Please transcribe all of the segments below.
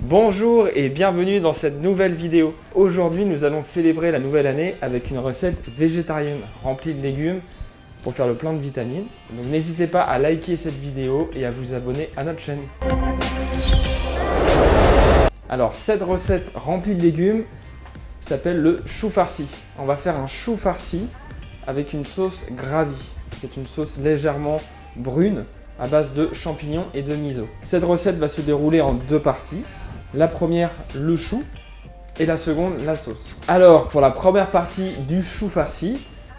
Bonjour et bienvenue dans cette nouvelle vidéo. Aujourd'hui, nous allons célébrer la nouvelle année avec une recette végétarienne remplie de légumes pour faire le plein de vitamines. Donc n'hésitez pas à liker cette vidéo et à vous abonner à notre chaîne. Alors cette recette remplie de légumes s'appelle le chou farci. On va faire un chou farci avec une sauce gravy. C'est une sauce légèrement brune à base de champignons et de miso. Cette recette va se dérouler en deux parties. La première, le chou, et la seconde, la sauce. Alors, pour la première partie du chou farci,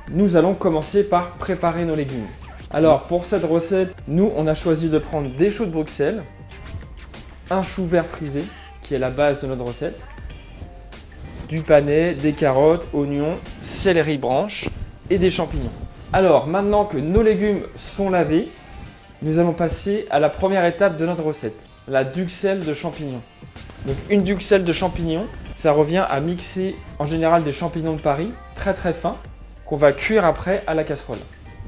nous allons commencer par préparer nos légumes. Alors, pour cette recette, nous, on a choisi de prendre des choux de Bruxelles, un chou vert frisé, qui est la base de notre recette, du panais, des carottes, oignons, céleri branche et des champignons. Alors, maintenant que nos légumes sont lavés, nous allons passer à la première étape de notre recette, la duxelle de champignons. Donc une duxelle de champignons, ça revient à mixer en général des champignons de Paris, très très fins, qu'on va cuire après à la casserole.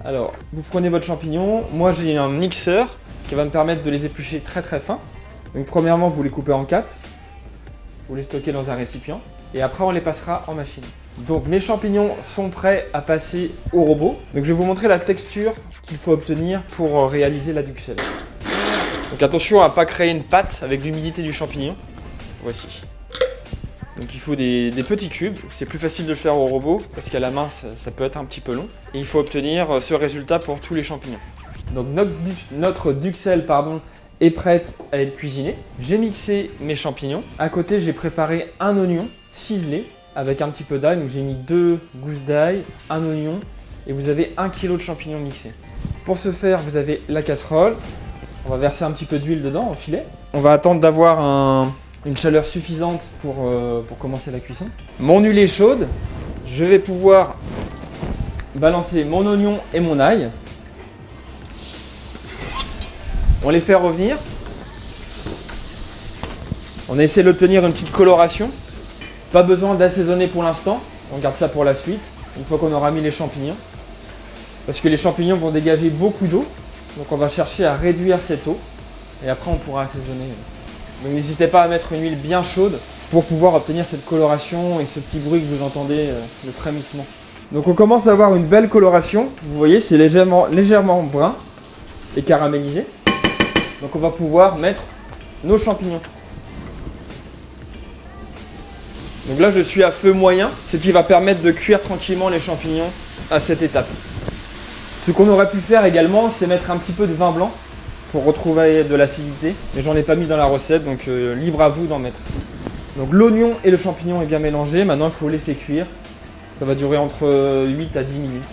Alors, vous prenez votre champignon, moi j'ai un mixeur qui va me permettre de les éplucher très très fins. Donc premièrement, vous les coupez en 4, vous les stockez dans un récipient, et après on les passera en machine. Donc mes champignons sont prêts à passer au robot. Donc je vais vous montrer la texture qu'il faut obtenir pour réaliser la duxelle. Donc attention à ne pas créer une pâte avec l'humidité du champignon. Voici. Donc il faut des petits cubes. C'est plus facile de le faire au robot parce qu'à la main ça peut être un petit peu long. Et il faut obtenir ce résultat pour tous les champignons. Donc notre duxelle est prête à être cuisinée. J'ai mixé mes champignons. À côté, j'ai préparé un oignon ciselé avec un petit peu d'ail. Donc j'ai mis 2 gousses d'ail, un oignon et vous avez 1 kg de champignons mixés. Pour ce faire, vous avez la casserole. On va verser un petit peu d'huile dedans au filet. On va attendre d'avoir une chaleur suffisante pour commencer la cuisson. Mon huile est chaude. Je vais pouvoir balancer mon oignon et mon ail. On les fait revenir. On essaie d'obtenir une petite coloration. Pas besoin d'assaisonner pour l'instant. On garde ça pour la suite, une fois qu'on aura mis les champignons. Parce que les champignons vont dégager beaucoup d'eau. Donc on va chercher à réduire cette eau. Et après on pourra assaisonner. Donc n'hésitez pas à mettre une huile bien chaude pour pouvoir obtenir cette coloration et ce petit bruit que vous entendez, le frémissement. Donc on commence à avoir une belle coloration. Vous voyez, c'est légèrement brun et caramélisé. Donc on va pouvoir mettre nos champignons. Donc là je suis à feu moyen, ce qui va permettre de cuire tranquillement les champignons à cette étape. Ce qu'on aurait pu faire également, c'est mettre un petit peu de vin blanc pour retrouver de l'acidité. Mais j'en ai pas mis dans la recette, donc libre à vous d'en mettre. Donc l'oignon et le champignon est bien mélangé. Maintenant, il faut laisser cuire. Ça va durer entre 8 à 10 minutes.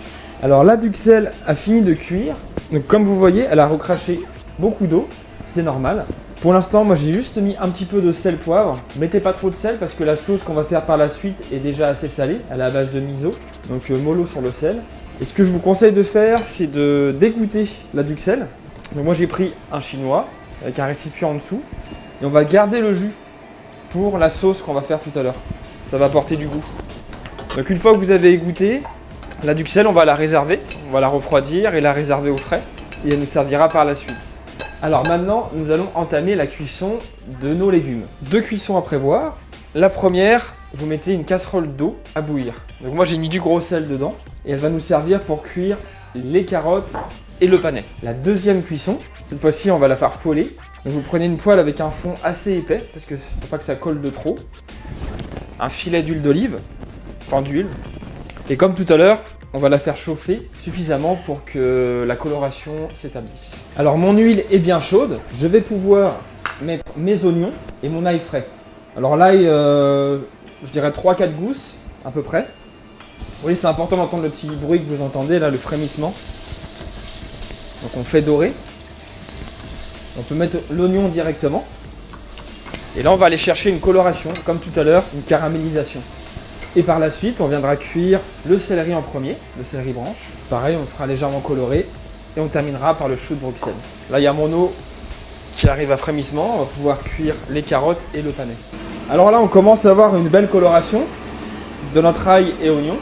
Alors la duxelle a fini de cuire. Donc comme vous voyez, elle a recraché beaucoup d'eau. C'est normal. Pour l'instant, moi j'ai juste mis un petit peu de sel poivre. Mettez pas trop de sel parce que la sauce qu'on va faire par la suite est déjà assez salée. Elle est à base de miso. Donc mollo sur le sel. Et ce que je vous conseille de faire, c'est de dégoûter la duxelle. Donc moi j'ai pris un chinois avec un récipient en dessous. Et on va garder le jus pour la sauce qu'on va faire tout à l'heure. Ça va apporter du goût. Donc une fois que vous avez égouté la duxelle, on va la réserver. On va la refroidir et la réserver au frais. Et elle nous servira par la suite. Alors maintenant, nous allons entamer la cuisson de nos légumes. 2 cuissons à prévoir. La première, vous mettez une casserole d'eau à bouillir. Donc moi j'ai mis du gros sel dedans. Et elle va nous servir pour cuire les carottes et le panais. La deuxième cuisson, cette fois-ci on va la faire poêler. Donc vous prenez une poêle avec un fond assez épais parce que faut pas que ça colle de trop. Un filet d'huile d'olive, enfin d'huile. Et comme tout à l'heure, on va la faire chauffer suffisamment pour que la coloration s'établisse. Alors mon huile est bien chaude, je vais pouvoir mettre mes oignons et mon ail frais. Alors l'ail, je dirais 3-4 gousses à peu près. Vous voyez, c'est important d'entendre le petit bruit que vous entendez là, le frémissement. Donc on fait dorer. On peut mettre l'oignon directement. Et là on va aller chercher une coloration, comme tout à l'heure, une caramélisation. Et par la suite, on viendra cuire le céleri en premier, le céleri branche. Pareil, on le fera légèrement coloré. Et on terminera par le chou de Bruxelles. Là, il y a mon eau qui arrive à frémissement. On va pouvoir cuire les carottes et le panais. Alors là, on commence à avoir une belle coloration de notre ail et oignon.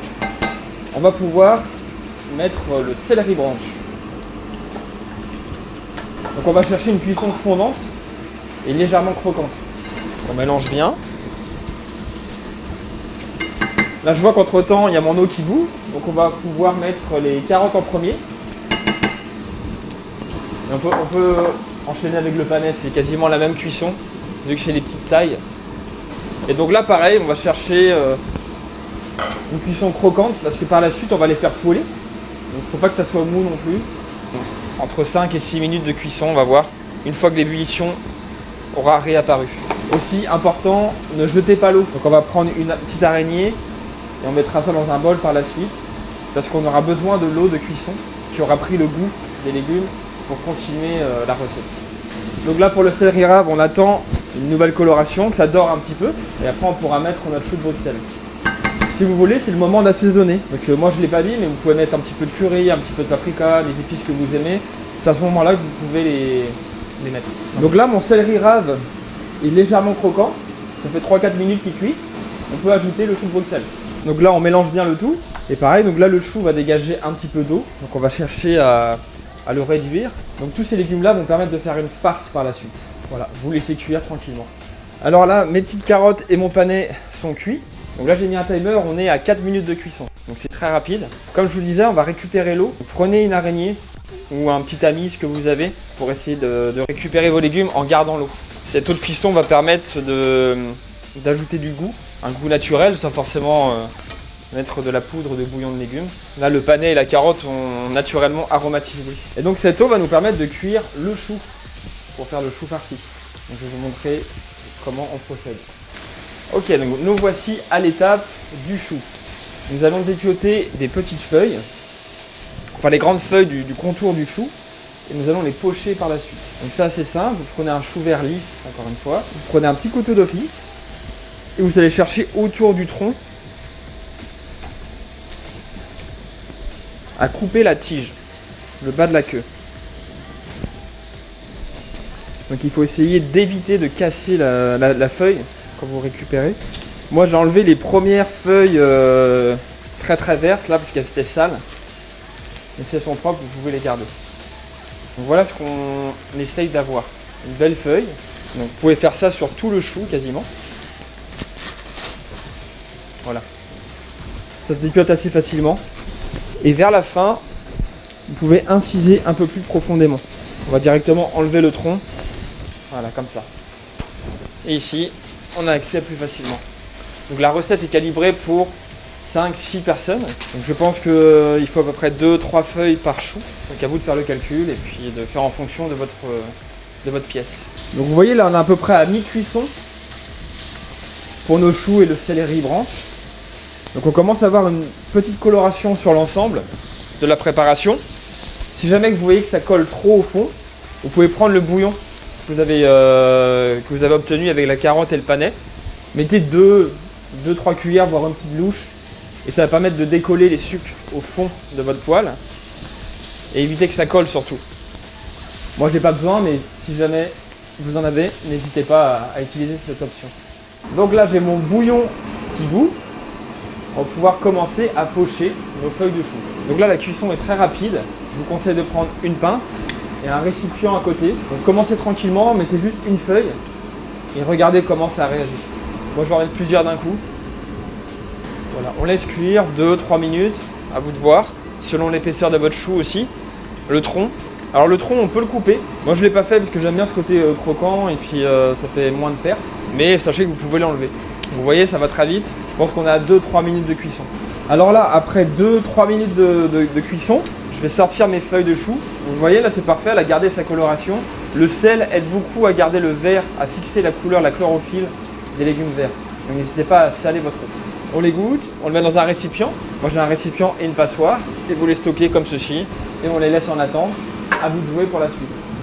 On va pouvoir mettre le céleri branche. Donc on va chercher une cuisson fondante et légèrement croquante. On mélange bien. Là, je vois qu'entre temps, il y a mon eau qui bout. Donc, on va pouvoir mettre les carottes en premier. Et on peut enchaîner avec le panais. C'est quasiment la même cuisson, vu que c'est des petites tailles. Et donc là, pareil, on va chercher une cuisson croquante parce que par la suite, on va les faire poêler. Donc, il ne faut pas que ça soit mou non plus. Entre 5 et 6 minutes de cuisson, on va voir, une fois que l'ébullition aura réapparu. Aussi important, ne jetez pas l'eau. Donc on va prendre une petite araignée et on mettra ça dans un bol par la suite parce qu'on aura besoin de l'eau de cuisson qui aura pris le goût des légumes pour continuer la recette. Donc là pour le céleri rave, on attend une nouvelle coloration, que ça dore un petit peu et après on pourra mettre notre chou de Bruxelles. Si vous voulez, c'est le moment d'assaisonner. Donc moi je ne l'ai pas dit, mais vous pouvez mettre un petit peu de curry, un petit peu de paprika, les épices que vous aimez. C'est à ce moment-là que vous pouvez les mettre. Donc là, mon céleri rave est légèrement croquant. Ça fait 3-4 minutes qu'il cuit. On peut ajouter le chou de Bruxelles. Donc là, on mélange bien le tout. Et pareil, donc là, le chou va dégager un petit peu d'eau. Donc on va chercher à le réduire. Donc tous ces légumes-là vont permettre de faire une farce par la suite. Voilà, vous laissez cuire tranquillement. Alors là, mes petites carottes et mon panais sont cuits. Donc là j'ai mis un timer, on est à 4 minutes de cuisson. Donc c'est très rapide. Comme je vous le disais, on va récupérer l'eau. Prenez une araignée ou un petit tamis, ce que vous avez, pour essayer de récupérer vos légumes en gardant l'eau. Cette eau de cuisson va permettre d'ajouter du goût, un goût naturel, sans forcément mettre de la poudre de bouillon de légumes. Là le panais et la carotte ont naturellement aromatisé. Et donc cette eau va nous permettre de cuire le chou, pour faire le chou farci. Donc je vais vous montrer comment on procède. Ok, donc nous voici à l'étape du chou. Nous allons dépiauter des petites feuilles, enfin les grandes feuilles du contour du chou, et nous allons les pocher par la suite. Donc c'est assez simple, vous prenez un chou vert lisse, encore une fois, vous prenez un petit couteau d'office, et vous allez chercher autour du tronc à couper la tige, le bas de la queue. Donc il faut essayer d'éviter de casser la feuille quand vous récupérez. Moi j'ai enlevé les premières feuilles très très vertes là parce qu'elles étaient sales. Mais si elles sont propres, vous pouvez les garder. Donc voilà ce qu'on essaye d'avoir. Une belle feuille. Donc vous pouvez faire ça sur tout le chou quasiment. Voilà. Ça se dépiote assez facilement. Et vers la fin, vous pouvez inciser un peu plus profondément. On va directement enlever le tronc. Voilà, comme ça. Et ici, on a accès plus facilement. Donc la recette est calibrée pour 5-6 personnes. Donc je pense qu'il faut à peu près 2-3 feuilles par chou. Donc à vous de faire le calcul et puis de faire en fonction de votre pièce. Donc vous voyez là on est à peu près à mi-cuisson pour nos choux et le céleri branche. Donc on commence à avoir une petite coloration sur l'ensemble de la préparation. Si jamais vous voyez que ça colle trop au fond, vous pouvez prendre le bouillon que vous avez obtenu avec la carotte et le panais. Mettez 2-3 cuillères, voire une petite louche, et ça va permettre de décoller les sucres au fond de votre poêle et éviter que ça colle surtout. Moi j'ai pas besoin, mais si jamais vous en avez, n'hésitez pas à utiliser cette option. Donc là j'ai mon bouillon qui bout. On va pouvoir commencer à pocher nos feuilles de chou. Donc là la cuisson est très rapide. Je vous conseille de prendre une pince et un récipient à côté. Donc commencez tranquillement, mettez juste une feuille et regardez comment ça réagit. Moi je vais en mettre plusieurs d'un coup. Voilà, on laisse cuire 2-3 minutes, à vous de voir, selon l'épaisseur de votre chou aussi. Le tronc. Alors le tronc on peut le couper. Moi je ne l'ai pas fait parce que j'aime bien ce côté croquant et puis ça fait moins de pertes. Mais sachez que vous pouvez l'enlever. Vous voyez, ça va très vite. Je pense qu'on est à 2-3 minutes de cuisson. Alors là, après 2-3 minutes de cuisson, je vais sortir mes feuilles de chou. Vous voyez, là c'est parfait, elle a gardé sa coloration. Le sel aide beaucoup à garder le vert, à fixer la couleur, la chlorophylle des légumes verts. Donc n'hésitez pas à saler votre eau. On les goûte, on le met dans un récipient. Moi j'ai un récipient et une passoire. Et vous les stockez comme ceci. Et on les laisse en attente. À vous de jouer pour la suite.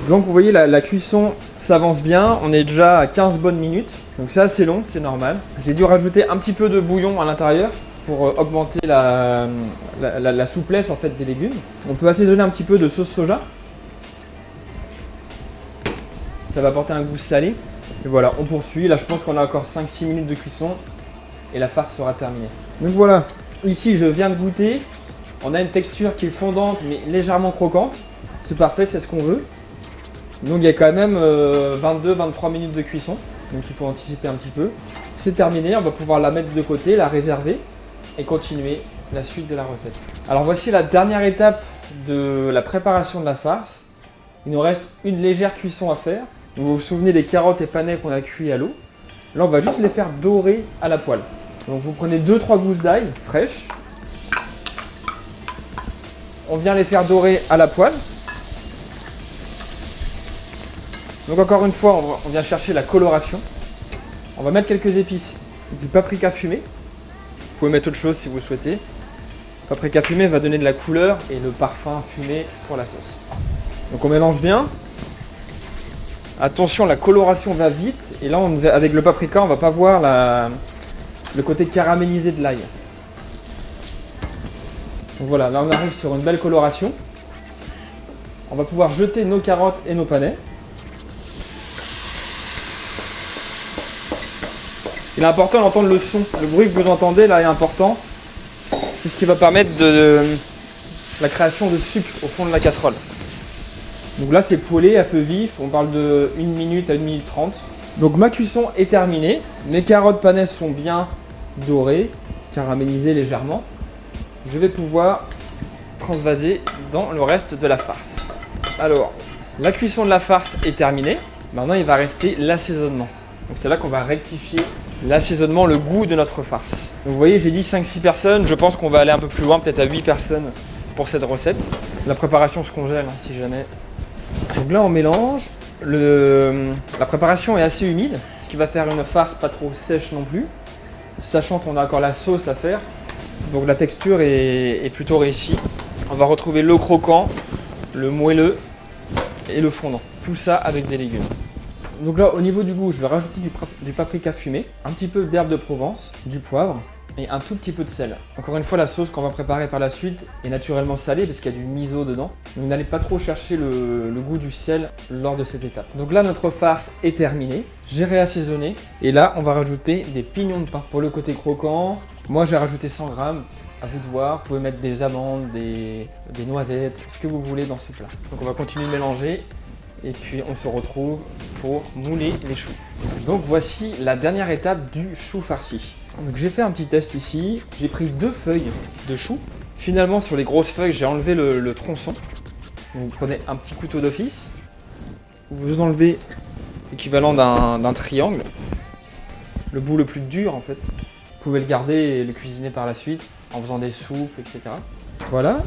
Donc vous voyez, la cuisson s'avance bien. On est déjà à 15 bonnes minutes. Donc c'est assez long, c'est normal. J'ai dû rajouter un petit peu de bouillon à l'intérieur pour augmenter la souplesse en fait des légumes. On peut assaisonner un petit peu de sauce soja. Ça va apporter un goût salé. Et voilà, on poursuit. Là je pense qu'on a encore 5-6 minutes de cuisson et la farce sera terminée. Donc voilà, ici je viens de goûter. On a une texture qui est fondante mais légèrement croquante. C'est parfait, c'est ce qu'on veut. Donc il y a quand même 22-23 minutes de cuisson. donc il faut anticiper un petit peu. C'est terminé, on va pouvoir la mettre de côté, la réserver et continuer la suite de la recette. Alors voici la dernière étape de la préparation de la farce. Il nous reste une légère cuisson à faire. Vous vous souvenez des carottes et panais qu'on a cuits à l'eau. Là on va juste les faire dorer à la poêle. Donc vous prenez 2-3 gousses d'ail fraîches. On vient les faire dorer à la poêle. Donc encore une fois, on vient chercher la coloration. On va mettre quelques épices, du paprika fumé. Vous pouvez mettre autre chose si vous le souhaitez. Le paprika fumé va donner de la couleur et le parfum fumé pour la sauce. Donc on mélange bien. Attention, la coloration va vite. Et là, avec le paprika, on ne va pas voir le côté caramélisé de l'ail. Donc voilà, là on arrive sur une belle coloration. On va pouvoir jeter nos carottes et nos panais. Il est important d'entendre le son. Le bruit que vous entendez là est important. C'est ce qui va permettre la création de sucre au fond de la casserole. Donc là c'est poêlé à feu vif, on parle de 1 minute à 1 minute 30. Donc ma cuisson est terminée. Mes carottes panais sont bien dorées, caramélisées légèrement. Je vais pouvoir transvaser dans le reste de la farce. Alors, la cuisson de la farce est terminée. Maintenant, il va rester l'assaisonnement. Donc c'est là qu'on va rectifier l'assaisonnement, le goût de notre farce. Donc vous voyez, j'ai dit 5-6 personnes. Je pense qu'on va aller un peu plus loin, peut-être à 8 personnes pour cette recette. La préparation se congèle, hein, si jamais. Donc là, on mélange. La préparation est assez humide, ce qui va faire une farce pas trop sèche non plus. Sachant qu'on a encore la sauce à faire. Donc la texture est plutôt réussie. On va retrouver le croquant, le moelleux et le fondant. Tout ça avec des légumes. Donc là, au niveau du goût, je vais rajouter du paprika fumé, un petit peu d'herbe de Provence, du poivre et un tout petit peu de sel. Encore une fois, la sauce qu'on va préparer par la suite est naturellement salée parce qu'il y a du miso dedans. Donc n'allez pas trop chercher le goût du sel lors de cette étape. Donc là, notre farce est terminée. J'ai réassaisonné. Et là, on va rajouter des pignons de pain. Pour le côté croquant, moi j'ai rajouté 100 grammes. À vous de voir, vous pouvez mettre des amandes, des noisettes, ce que vous voulez dans ce plat. Donc on va continuer de mélanger. Et puis on se retrouve pour mouler les choux. Donc voici la dernière étape du chou farci. Donc j'ai fait un petit test ici. J'ai pris 2 feuilles de chou. Finalement sur les grosses feuilles, j'ai enlevé le tronçon. Donc, vous prenez un petit couteau d'office. Vous enlevez l'équivalent d'un triangle. Le bout le plus dur en fait. Vous pouvez le garder et le cuisiner par la suite en faisant des soupes, etc. Voilà.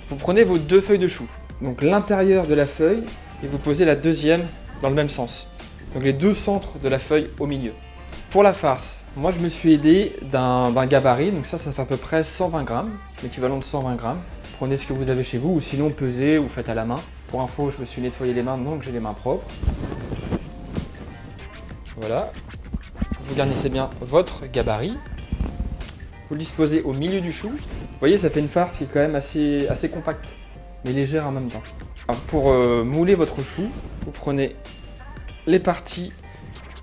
Vous prenez vos 2 feuilles de chou. Donc l'intérieur de la feuille. Et vous posez la deuxième dans le même sens. Donc les 2 centres de la feuille au milieu. Pour la farce, moi je me suis aidé d'un gabarit. Donc ça fait à peu près 120 grammes, l'équivalent de 120 grammes. Prenez ce que vous avez chez vous ou sinon pesez ou faites à la main. Pour info, je me suis nettoyé les mains, donc j'ai les mains propres. Voilà. Vous garnissez bien votre gabarit. Vous le disposez au milieu du chou. Vous voyez, ça fait une farce qui est quand même assez compacte, mais légère en même temps. Alors pour mouler votre chou, vous prenez les parties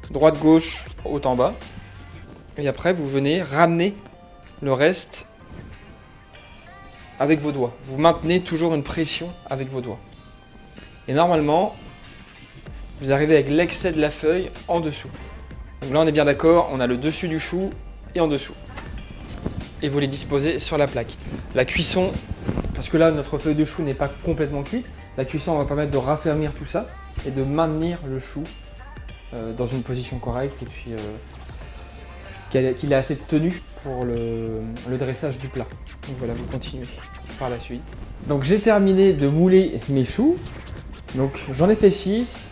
droite-gauche, haut en bas. Et après, vous venez ramener le reste avec vos doigts. Vous maintenez toujours une pression avec vos doigts. Et normalement, vous arrivez avec l'excès de la feuille en dessous. Donc là, on est bien d'accord, on a le dessus du chou et en dessous. Et vous les disposez sur la plaque. La cuisson, parce que là, notre feuille de chou n'est pas complètement cuite. La cuisson va permettre de raffermir tout ça et de maintenir le chou dans une position correcte et puis qu'il ait assez de tenue pour le dressage du plat. Donc voilà, vous continuez par la suite. Donc j'ai terminé de mouler mes choux. Donc j'en ai fait 6.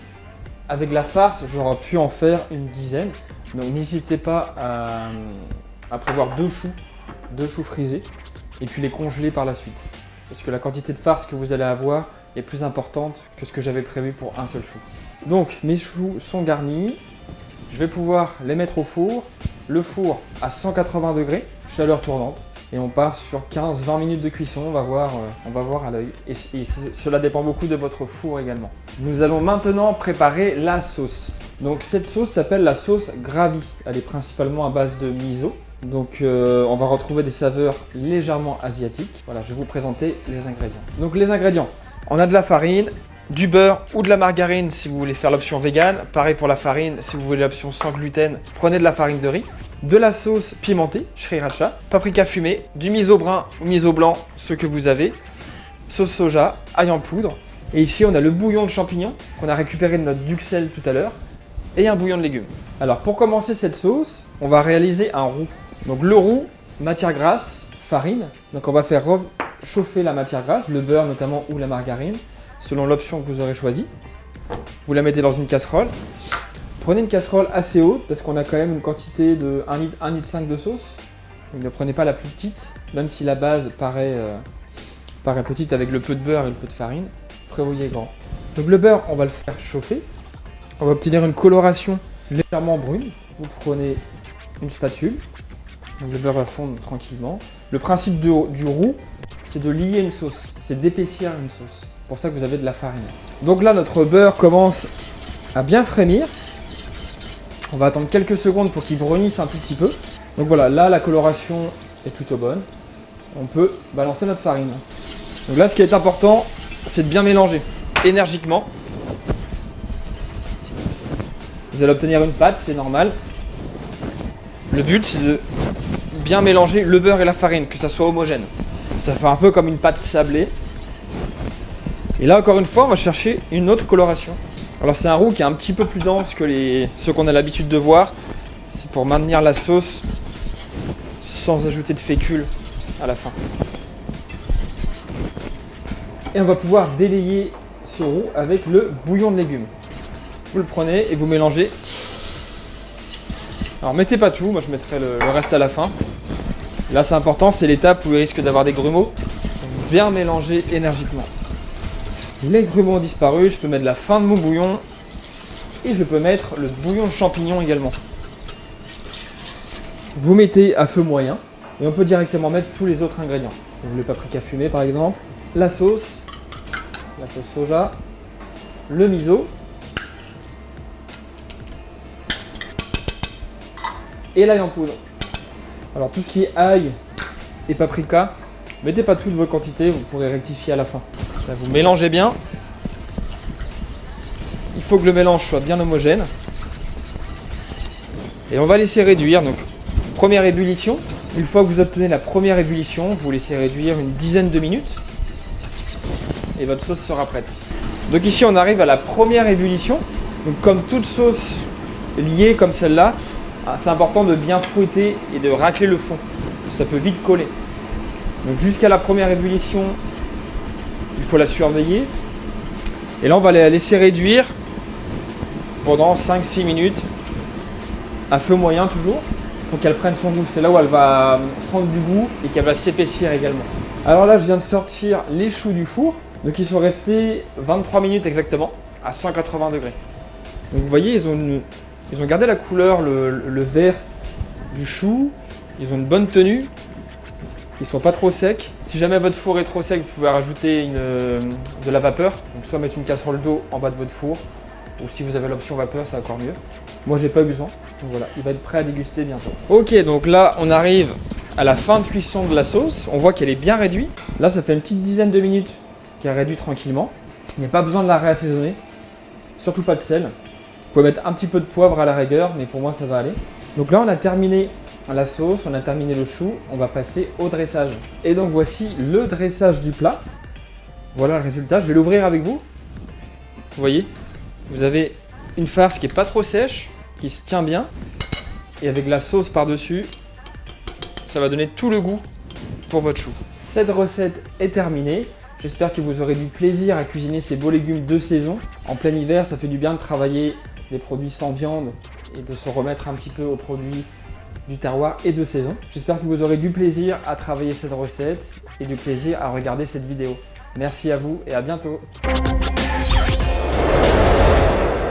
Avec la farce, j'aurais pu en faire une dizaine. Donc n'hésitez pas à prévoir 2 choux frisés et puis les congeler par la suite. Parce que la quantité de farce que vous allez avoir est plus importante que ce que j'avais prévu pour un seul chou. Donc mes choux sont garnis. Je vais pouvoir les mettre au four. Le four à 180 degrés, chaleur tournante. Et on part sur 15-20 minutes de cuisson, on va voir à l'œil. Et cela dépend beaucoup de votre four également. Nous allons maintenant préparer la sauce. Donc cette sauce s'appelle la sauce gravy. Elle est principalement à base de miso. Donc on va retrouver des saveurs légèrement asiatiques. Voilà, je vais vous présenter les ingrédients. Donc les ingrédients, on a de la farine, du beurre ou de la margarine si vous voulez faire l'option vegan. Pareil pour la farine, si vous voulez l'option sans gluten, prenez de la farine de riz. De la sauce pimentée, sriracha, paprika fumé, du miso brun ou miso blanc, ce que vous avez, sauce soja, ail en poudre. Et ici, on a le bouillon de champignons qu'on a récupéré de notre duxelle tout à l'heure et un bouillon de légumes. Alors, pour commencer cette sauce, on va réaliser un roux. Donc, le roux, matière grasse, farine. Donc, on va faire chauffer la matière grasse, le beurre notamment ou la margarine, selon l'option que vous aurez choisie. Vous la mettez dans une casserole. Prenez une casserole assez haute parce qu'on a quand même une quantité de 1,5 litre de sauce. Donc ne prenez pas la plus petite, même si la base paraît petite avec le peu de beurre et le peu de farine. Prévoyez grand. Donc le beurre, on va le faire chauffer. On va obtenir une coloration légèrement brune. Vous prenez une spatule. Donc le beurre va fondre tranquillement. Le principe du roux, c'est de lier une sauce, c'est d'épaissir une sauce. C'est pour ça que vous avez de la farine. Donc là, notre beurre commence à bien frémir. On va attendre quelques secondes pour qu'il brunisse un tout petit peu. Donc voilà, là la coloration est plutôt bonne. On peut balancer notre farine. Donc là, ce qui est important, c'est de bien mélanger énergiquement. Vous allez obtenir une pâte, c'est normal. Le but, c'est de bien mélanger le beurre et la farine, que ça soit homogène. Ça fait un peu comme une pâte sablée. Et là, encore une fois, on va chercher une autre coloration. Alors c'est un roux qui est un petit peu plus dense que ceux qu'on a l'habitude de voir. C'est pour maintenir la sauce sans ajouter de fécule à la fin. Et on va pouvoir délayer ce roux avec le bouillon de légumes. Vous le prenez et vous mélangez. Alors mettez pas tout, moi je mettrai le reste à la fin. Là c'est important, c'est l'étape où il risque d'avoir des grumeaux. Donc, bien mélanger énergiquement. Les grumeaux ont disparu, je peux mettre la fin de mon bouillon et je peux mettre le bouillon de champignons également. Vous mettez à feu moyen et on peut directement mettre tous les autres ingrédients. Donc le paprika fumé par exemple, la sauce soja, le miso et l'ail en poudre. Alors tout ce qui est ail et paprika, mettez pas tout de vos quantités, vous pourrez rectifier à la fin. Là, vous mélangez bien. Il faut que le mélange soit bien homogène. Et on va laisser réduire. Donc, première ébullition. Une fois que vous obtenez la première ébullition, vous laissez réduire une dizaine de minutes. Et votre sauce sera prête. Donc ici, on arrive à la première ébullition. Donc comme toute sauce liée comme celle-là, c'est important de bien fouetter et de racler le fond. Ça peut vite coller. Donc jusqu'à la première ébullition, il faut la surveiller. Et là, on va la laisser réduire pendant 5-6 minutes, à feu moyen toujours, pour qu'elle prenne son goût. C'est là où elle va prendre du goût et qu'elle va s'épaissir également. Alors là, je viens de sortir les choux du four. Donc ils sont restés 23 minutes exactement, à 180 degrés. Donc vous voyez, ils ont gardé la couleur, le vert du chou. Ils ont une bonne tenue. Ils sont pas trop secs. Si jamais votre four est trop sec, vous pouvez rajouter de la vapeur. Donc soit mettre une casserole d'eau en bas de votre four, ou si vous avez l'option vapeur, c'est encore mieux. Moi, j'ai pas eu besoin. Donc voilà, il va être prêt à déguster bientôt. Ok, donc là, on arrive à la fin de cuisson de la sauce. On voit qu'elle est bien réduite. Là, ça fait une petite dizaine de minutes qu'elle est réduite tranquillement. Il n'y a pas besoin de la réassaisonner. Surtout pas de sel. Vous pouvez mettre un petit peu de poivre à la rigueur, mais pour moi, ça va aller. Donc là, on a terminé la sauce, on a terminé le chou, on va passer au dressage. Et donc voici le dressage du plat. Voilà le résultat, je vais l'ouvrir avec vous. Vous voyez, vous avez une farce qui n'est pas trop sèche, qui se tient bien. Et avec la sauce par-dessus, ça va donner tout le goût pour votre chou. Cette recette est terminée. J'espère que vous aurez du plaisir à cuisiner ces beaux légumes de saison. En plein hiver, ça fait du bien de travailler des produits sans viande et de se remettre un petit peu aux produits du terroir et de saison. J'espère que vous aurez du plaisir à travailler cette recette et du plaisir à regarder cette vidéo. Merci à vous et à bientôt.